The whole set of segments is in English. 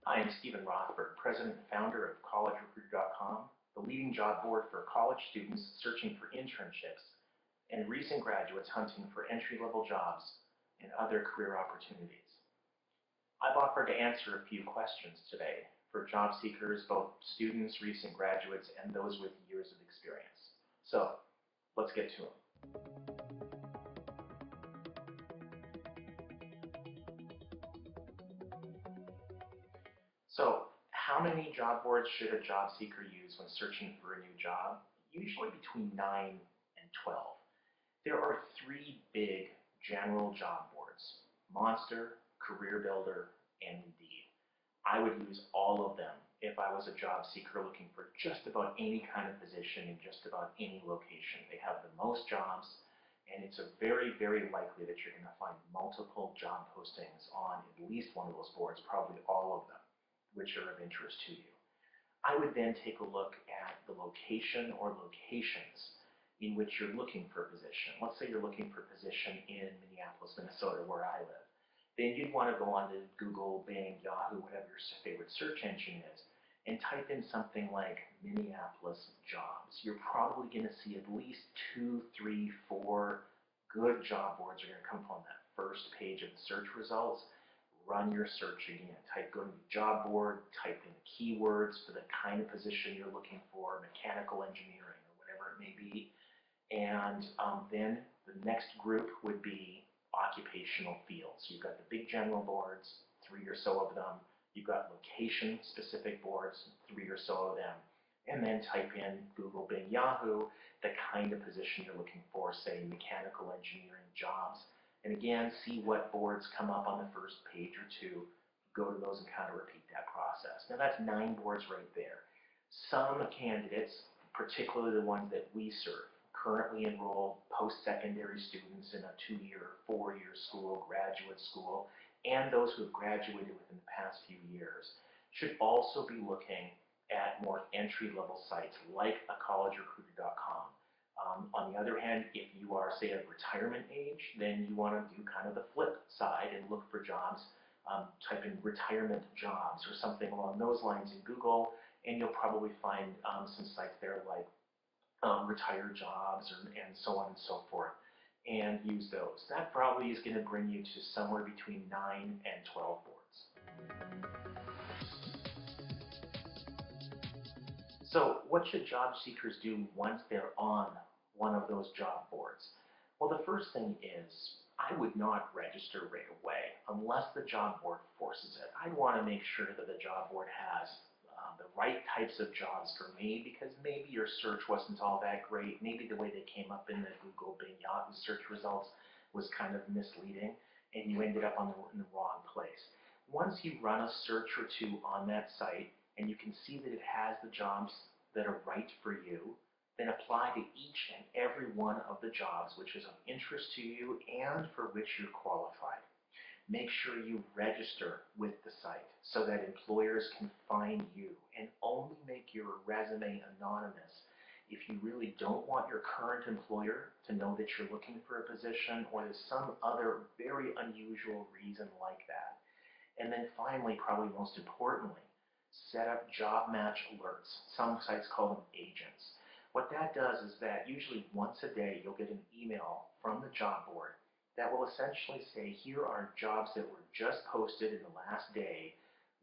I am Stephen Rothberg, President and founder of CollegeRecruiter.com, the leading job board for college students searching for internships and recent graduates hunting for entry-level jobs and other career opportunities. I've offered to answer a few questions today for job seekers, both students, recent graduates, and those with years of experience. So, let's get to them. So, how many job boards should a job seeker use when searching for a new job? Usually between 9 and 12. There are three big general job boards: Monster, Career Builder, and Indeed. I would use all of them if I was a job seeker looking for just about any kind of position in just about any location. They have the most jobs, and it's very, very likely that you're going to find multiple job postings on at least one of those boards, probably all of them, which are of interest to you. I would then take a look at the location or locations in which you're looking for a position. Let's say you're looking for a position in Minneapolis, Minnesota, where I live. Then you'd want to go on to Google, Bing, Yahoo, whatever your favorite search engine is, and type in something like Minneapolis jobs. You're probably going to see at least 2, 3, 4 good job boards are going to come up on that first page of the search results. Run your search again. Go to the job board, type in keywords for the kind of position you're looking for, mechanical engineering or whatever it may be. And then the next group would be occupational fields. You've got the big general boards, 3 or so of them. You've got location-specific boards, 3 or so of them. And then type in Google, Bing, Yahoo, the kind of position you're looking for, say mechanical engineering jobs. And again, see what boards come up on the first page or two. Go to those and kind of repeat that process. Now that's 9 boards right there. Some candidates, particularly the ones that we serve, currently enrolled post-secondary students in a 2-year, 4-year school, graduate school, and those who have graduated within the past few years, should also be looking at more entry-level sites like a collegerecruiter.com. On the other hand, if you are, say, of retirement age, then you want to do kind of the flip side and look for jobs. Type in retirement jobs or something along those lines in Google, and you'll probably find some sites there like retire jobs and so on and so forth, and use those. That probably is going to bring you to somewhere between 9 and 12 boards. So what should job seekers do once they're on one of those job boards? Well, the first thing is I would not register right away unless the job board forces it. I'd want to make sure that the job board has the right types of jobs for me, because maybe your search wasn't all that great. Maybe the way they came up in the Google, Bing, Yahoo search results was kind of misleading, and you ended up in the wrong place. Once you run a search or two on that site, and you can see that it has the jobs that are right for you, then apply to each and every one of the jobs which is of interest to you and for which you're qualified. Make sure you register with the site so that employers can find you, and only make your resume anonymous if you really don't want your current employer to know that you're looking for a position or there's some other very unusual reason like that. And then finally, probably most importantly, set up job match alerts. Some sites call them agents. What that does is that usually once a day you'll get an email from the job board that will essentially say, here are jobs that were just posted in the last day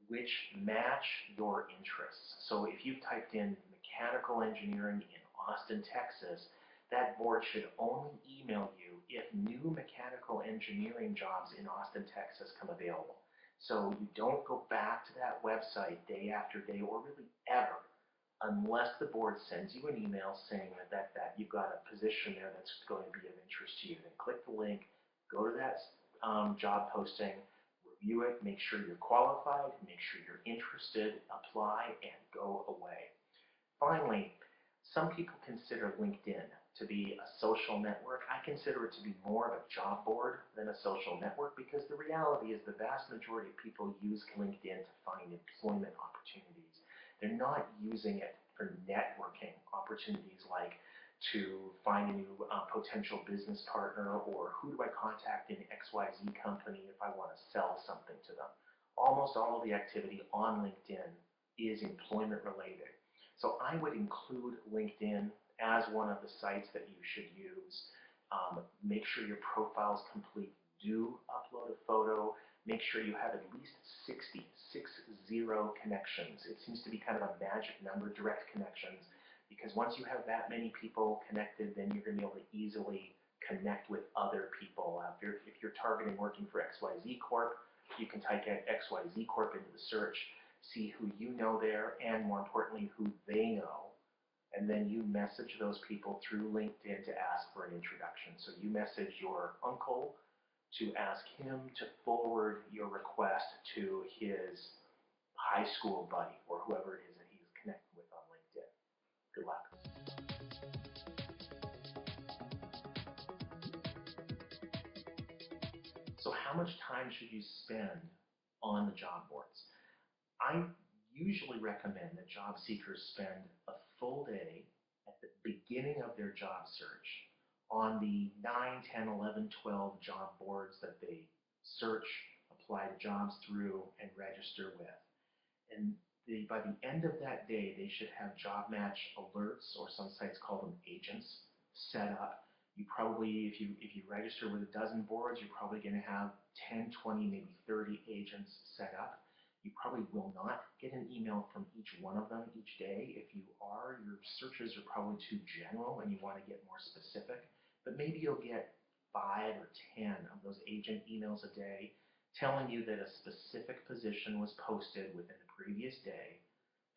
which match your interests. So if you've typed in mechanical engineering in Austin, Texas, that board should only email you if new mechanical engineering jobs in Austin, Texas come available. So you don't go back to that website day after day, or really ever, unless the board sends you an email saying that you've got a position there that's going to be of interest to you. Then click the link, go to that job posting, review it, make sure you're qualified, make sure you're interested, apply, and go away. Finally, some people consider LinkedIn to be a social network. I consider it to be more of a job board than a social network, because the reality is the vast majority of people use LinkedIn to find employment opportunities. They're not using it for networking opportunities, like to find a new potential business partner, or who do I contact in XYZ company if I want to sell something to them. almost all of the activity on LinkedIn is employment related. So I would include LinkedIn as one of the sites that you should use. Make sure your profile is complete. Do upload a photo. Make sure you have at least 60 connections. It seems to be kind of a magic number, direct connections, because once you have that many people connected, then you're going to be able to easily connect with other people. If you're targeting working for XYZ Corp, you can type in XYZ Corp into the search, see who you know there, and more importantly, who they know. And then you message those people through LinkedIn to ask for an introduction. So you message your uncle to ask him to forward your request to his high school buddy or whoever it is that he's connected with on LinkedIn. Good luck. So how much time should you spend on the job boards? I usually recommend that job seekers spend a full day at the beginning of their job search on the 9, 10, 11, 12 job boards that they search, apply to jobs through, and register with. And by the end of that day, they should have job match alerts, or some sites call them agents, set up. You probably, if you register with a dozen boards, you're probably going to have 10, 20, maybe 30 agents set up. You probably will not get an email from each one of them each day. If you are, your searches are probably too general and you want to get more specific. But maybe you'll get 5 or 10 of those agent emails a day telling you that a specific position was posted within the previous day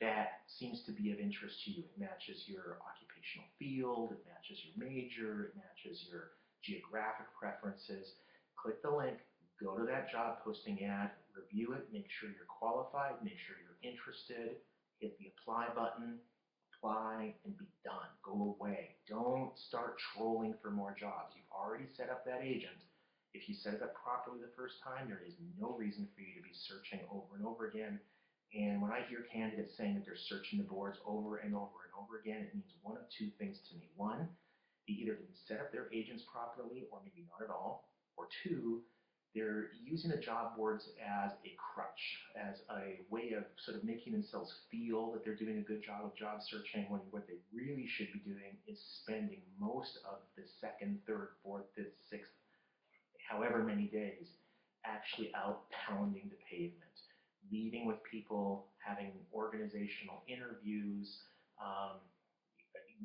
that seems to be of interest to you. It matches your occupational field, it matches your major, it matches your geographic preferences. Click the link, go to that job posting ad, review it, make sure you're qualified, make sure you're interested, hit the apply button, apply, and be done. Go away. Don't start trolling for more jobs. You've already set up that agent. If you set it up properly the first time, there is no reason for you to be searching over and over again. And when I hear candidates saying that they're searching the boards over and over and over again, it means one of two things to me. One, they either didn't set up their agents properly, or maybe not at all. Or two, they're using the job boards as a crutch, as a way of sort of making themselves feel that they're doing a good job of job searching, when what they really should be doing is spending most of the second, third, fourth, fifth, sixth, however many days actually out pounding the pavement, meeting with people, having organizational interviews,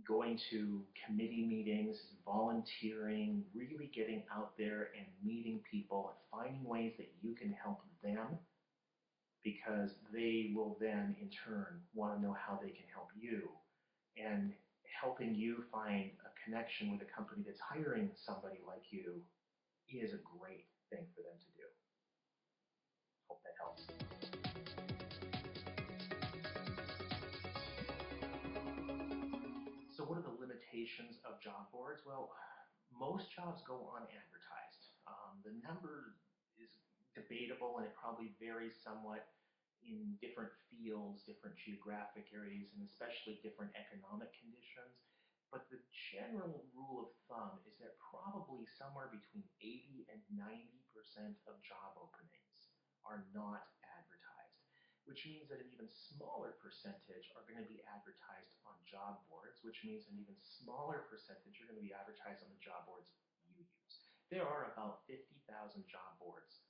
going to committee meetings, volunteering, really getting out there and meeting people and finding ways that you can help them, because they will then in turn want to know how they can help you. And helping you find a connection with a company that's hiring somebody like you is a great thing for them to do. Hope that helps. So what are the limitations of job boards? Well, most jobs go unadvertised. The number is debatable, and it probably varies somewhat in different fields, different geographic areas, and especially different economic conditions. But the general rule of thumb is that probably somewhere between 80 and 90% of job openings are not advertised, which means that an even smaller percentage are going to be advertised on job boards, which means an even smaller percentage are going to be advertised on the job boards you use. There are about 50,000 job boards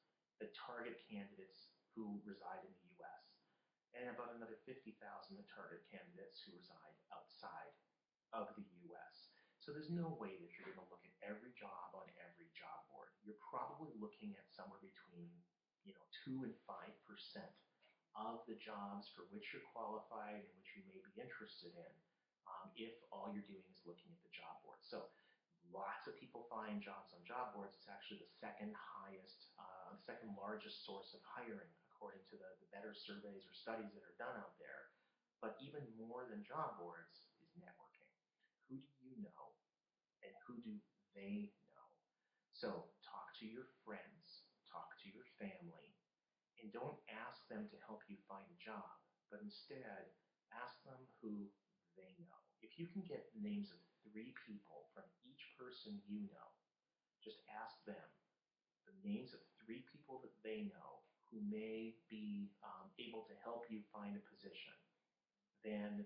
that target candidates who reside in the US, and about another 50,000 that target candidates who reside outside of the US. So there's no way that you're going to look at every job on every job board. You're probably looking at somewhere between 2 and 5% of the jobs for which you're qualified and which you may be interested in, if all you're doing is looking at the job board. So lots of people find jobs on job boards. It's actually the second highest, second largest source of hiring, according to the better surveys or studies that are done out there. But even more than job boards is networking. Who do you know, and who do they know? So talk to your friends, talk to your family, and don't ask them to help you find a job, but instead ask them who they know. If you can get the names of 3 people from each person you know, just ask them the names of 3 people that they know, who may be able to help you find a position than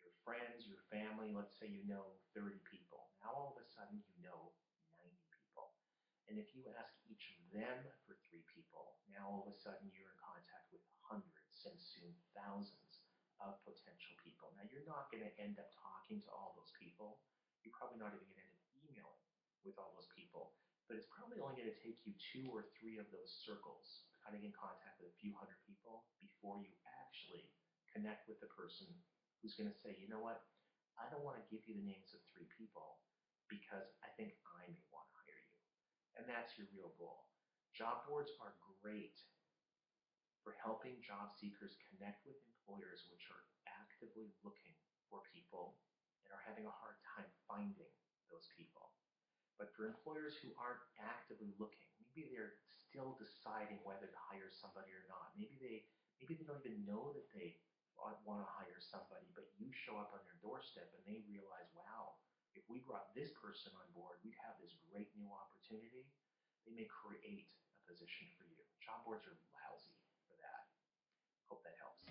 your friends, your family. Let's say you know 30 people. Now all of a sudden you know 90 people. And if you ask each of them for 3 people, now all of a sudden you're in contact with hundreds and soon thousands of potential people. Now you're not going to end up talking to all those people. You're probably not even going to end up emailing with all those people. But it's probably only going to take you 2 or 3 of those circles, coming in contact with a few hundred people, before you actually connect with the person who's going to say, you know what, I don't want to give you the names of 3 people because I think I may want to hire you. And that's your real goal. Job boards are great for helping job seekers connect with employers which are actively looking for people and are having a hard time finding those people. But for employers who aren't actively looking, maybe they're still deciding whether to hire somebody or not. Maybe they don't even know that they want to hire somebody, but you show up on their doorstep and they realize, wow, if we brought this person on board, we'd have this great new opportunity. They may create a position for you. Job boards are lousy for that. Hope that helps.